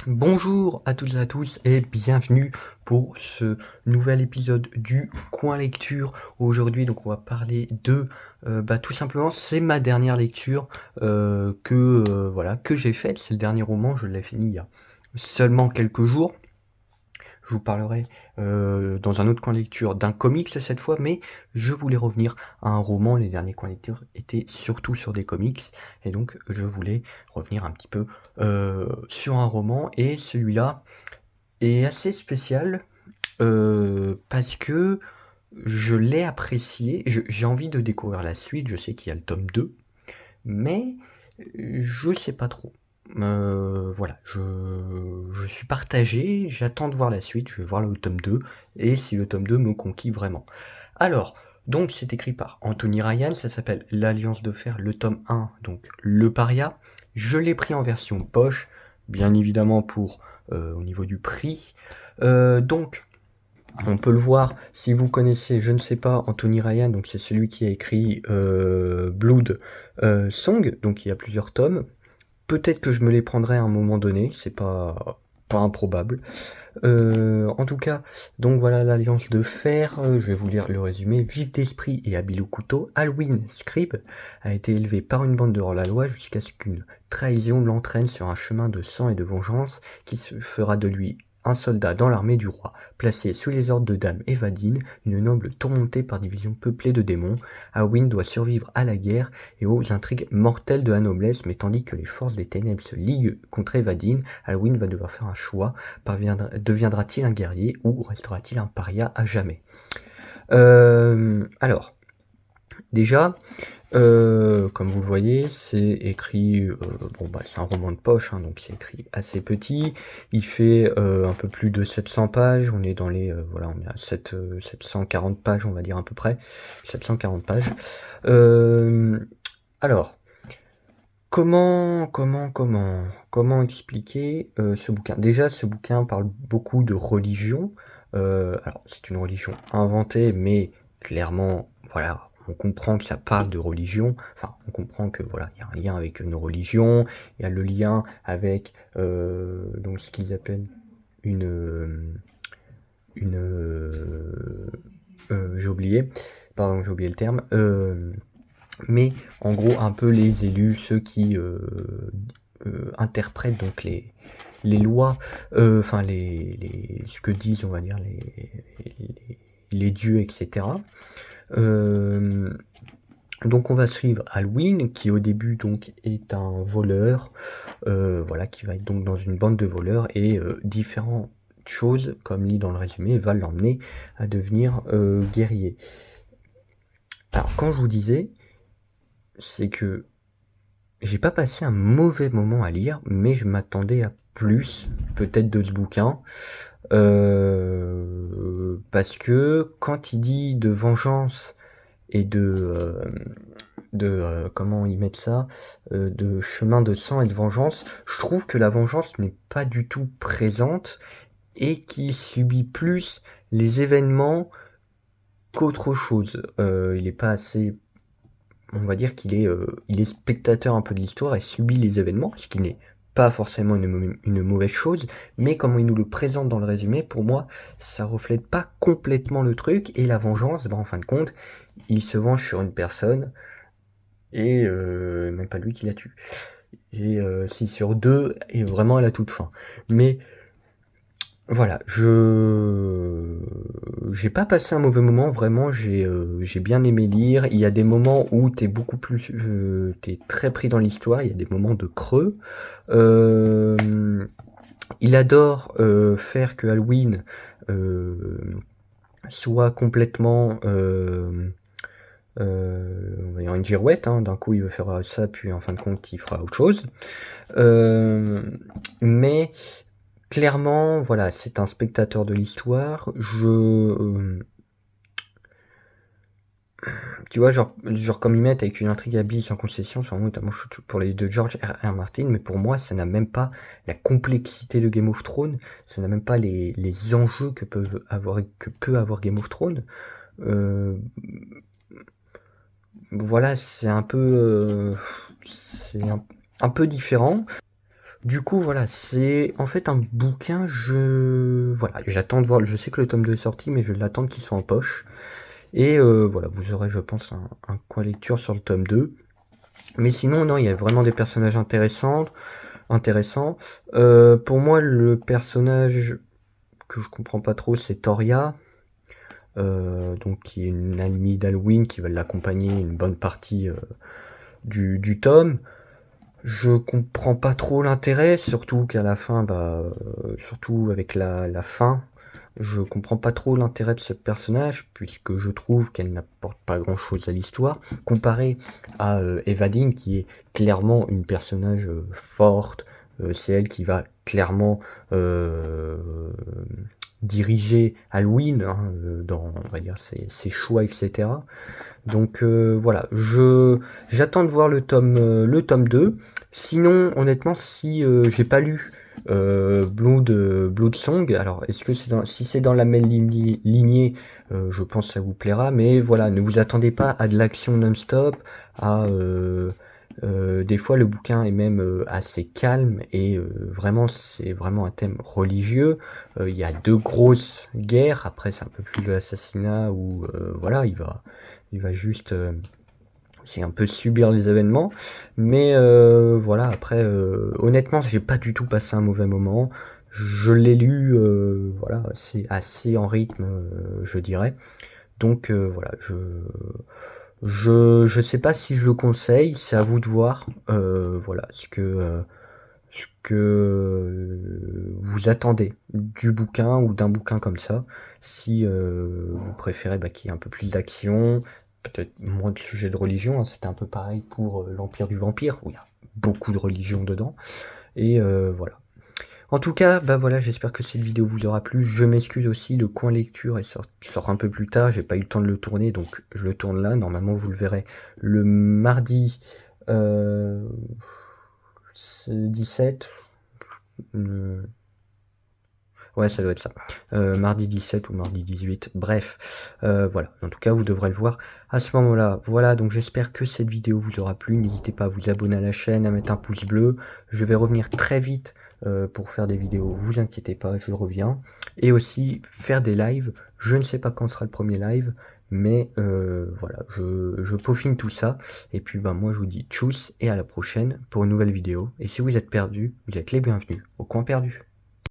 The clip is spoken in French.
Bonjour à toutes et à tous et bienvenue pour ce nouvel épisode du Coin Lecture. Aujourd'hui, donc on va parler de, tout simplement, c'est ma dernière lecture que j'ai faite. C'est le dernier roman, je l'ai fini il y a seulement quelques jours. Je vous parlerai dans un autre coin lecture d'un comics cette fois, mais je voulais revenir à un roman. Les derniers coins lecture étaient surtout sur des comics, et donc je voulais revenir un petit peu sur un roman, et celui-là est assez spécial parce que je l'ai apprécié. J'ai envie de découvrir la suite, je sais qu'il y a le tome 2, mais je sais pas trop. Voilà, je suis partagé, j'attends de voir la suite, je vais voir le tome 2, et si le tome 2 me conquit vraiment. Alors, donc c'est écrit par Anthony Ryan, ça s'appelle L'Alliance de Fer, le tome 1, donc Le Paria. Je l'ai pris en version poche, bien évidemment pour au niveau du prix. Donc, on peut le voir, si vous connaissez, je ne sais pas, Anthony Ryan, donc c'est celui qui a écrit Blood Song, donc il y a plusieurs tomes. Peut-être que je me les prendrai à un moment donné, c'est pas improbable. En tout cas, donc voilà l'Alliance de Fer, je vais vous lire le résumé. Vif d'esprit et habile au couteau, Alwyn Scribe a été élevé par une bande de hors-la-loi jusqu'à ce qu'une trahison l'entraîne sur un chemin de sang et de vengeance qui se fera de lui un soldat dans l'armée du roi, placé sous les ordres de Dame Evadine, une noble tourmentée par des visions peuplées de démons. Alwyn doit survivre à la guerre et aux intrigues mortelles de la noblesse, mais tandis que les forces des ténèbres se liguent contre Evadine, Alwyn va devoir faire un choix. Deviendra-t-il un guerrier ou restera-t-il un paria à jamais? Alors, déjà, comme vous le voyez, c'est écrit, c'est un roman de poche, hein, donc c'est écrit assez petit. Il fait un peu plus de 700 pages. On est dans les, on est à 740 pages, on va dire à peu près. 740 pages. Alors, comment expliquer ce bouquin? Déjà, ce bouquin parle beaucoup de religion. Alors, c'est une religion inventée, mais clairement, voilà, on comprend que ça parle de religion. Enfin, on comprend que voilà, il y a un lien avec nos religions. Il y a le lien avec donc ce qu'ils appellent une j'ai oublié, pardon, j'ai oublié le terme. Mais en gros un peu les élus, ceux qui interprètent donc les lois, enfin ce que disent on va dire les dieux, etc. Donc on va suivre Alwyn qui au début donc est un voleur, voilà, qui va être donc dans une bande de voleurs, et différentes choses, comme lit dans le résumé, va l'emmener à devenir guerrier. Alors quand je vous disais, c'est que j'ai pas passé un mauvais moment à lire, mais je m'attendais à plus, peut-être, de ce bouquin. Parce que quand il dit de vengeance et comment ils mettent ça, de chemin de sang et de vengeance, je trouve que la vengeance n'est pas du tout présente et qu'il subit plus les événements qu'autre chose. Il est pas assez, on va dire qu'il est, il est spectateur un peu de l'histoire et subit les événements, ce qui n'est pas forcément une mauvaise chose, mais comme il nous le présente dans le résumé, pour moi, ça reflète pas complètement le truc, et la vengeance, en fin de compte, il se venge sur une personne, et même pas lui qui la tue. Et 6 sur 2, et vraiment à la toute fin. Mais voilà, j'ai pas passé un mauvais moment, vraiment, j'ai bien aimé lire. Il y a des moments où t'es beaucoup plus, t'es très pris dans l'histoire, il y a des moments de creux. Il adore faire que Halloween soit complètement, on va dire une girouette, hein. D'un coup il veut faire ça, puis en fin de compte il fera autre chose. Mais clairement, voilà, c'est un spectateur de l'histoire. Tu vois, genre comme ils mettent avec une intrigue habile sans concession, c'est notamment pour les de George R.R. Martin, mais pour moi, ça n'a même pas la complexité de Game of Thrones, ça n'a même pas les enjeux que peut avoir Game of Thrones. Euh, voilà, c'est un peu différent. Du coup, voilà, c'est en fait un bouquin, voilà, j'attends de voir, je sais que le tome 2 est sorti, mais je l'attends qu'il soit en poche. Et voilà, vous aurez, je pense, un coin lecture sur le tome 2. Mais sinon, non, il y a vraiment des personnages intéressants. Pour moi, le personnage que je comprends pas trop, c'est Toria. Donc qui est une amie d'Halloween qui va l'accompagner une bonne partie du tome. Je comprends pas trop l'intérêt, surtout qu'à la fin, surtout avec la fin, je comprends pas trop l'intérêt de ce personnage, puisque je trouve qu'elle n'apporte pas grand chose à l'histoire, comparé à Evadine, qui est clairement une personnage forte, c'est elle qui va clairement diriger Halloween, hein, dans, on va dire, ses choix, etc. Donc voilà, j'attends de voir le tome 2. Sinon, honnêtement, si j'ai pas lu Blood Song, alors est-ce que si c'est dans la même lignée, je pense que ça vous plaira, mais voilà, ne vous attendez pas à de l'action non-stop, des fois le bouquin est même assez calme et vraiment c'est vraiment un thème religieux. Il y a deux grosses guerres, après c'est un peu plus de l'assassinat où voilà, il va juste c'est un peu subir les événements, mais voilà, après honnêtement j'ai pas du tout passé un mauvais moment, je l'ai lu voilà, c'est assez en rythme, je dirais, donc voilà, je sais pas si je le conseille, c'est à vous de voir, voilà, ce que vous attendez du bouquin ou d'un bouquin comme ça. Si vous préférez qu'il y ait un peu plus d'action, peut-être moins de sujets de religion, hein. C'était un peu pareil pour l'Empire du Vampire, où il y a beaucoup de religion dedans. Et voilà. En tout cas, voilà, j'espère que cette vidéo vous aura plu. Je m'excuse aussi, le coin lecture sort un peu plus tard, j'ai pas eu le temps de le tourner, donc je le tourne là. Normalement, vous le verrez le mardi 17. Ouais, ça doit être ça. Mardi 17 ou mardi 18, bref. Voilà, en tout cas, vous devrez le voir à ce moment-là. Voilà, donc j'espère que cette vidéo vous aura plu. N'hésitez pas à vous abonner à la chaîne, à mettre un pouce bleu. Je vais revenir très vite pour faire des vidéos, vous inquiétez pas, je reviens. Et aussi faire des lives. Je ne sais pas quand sera le premier live, mais voilà, je peaufine tout ça. Et puis moi je vous dis tchuss et à la prochaine pour une nouvelle vidéo. Et si vous êtes perdu, vous êtes les bienvenus au coin perdu.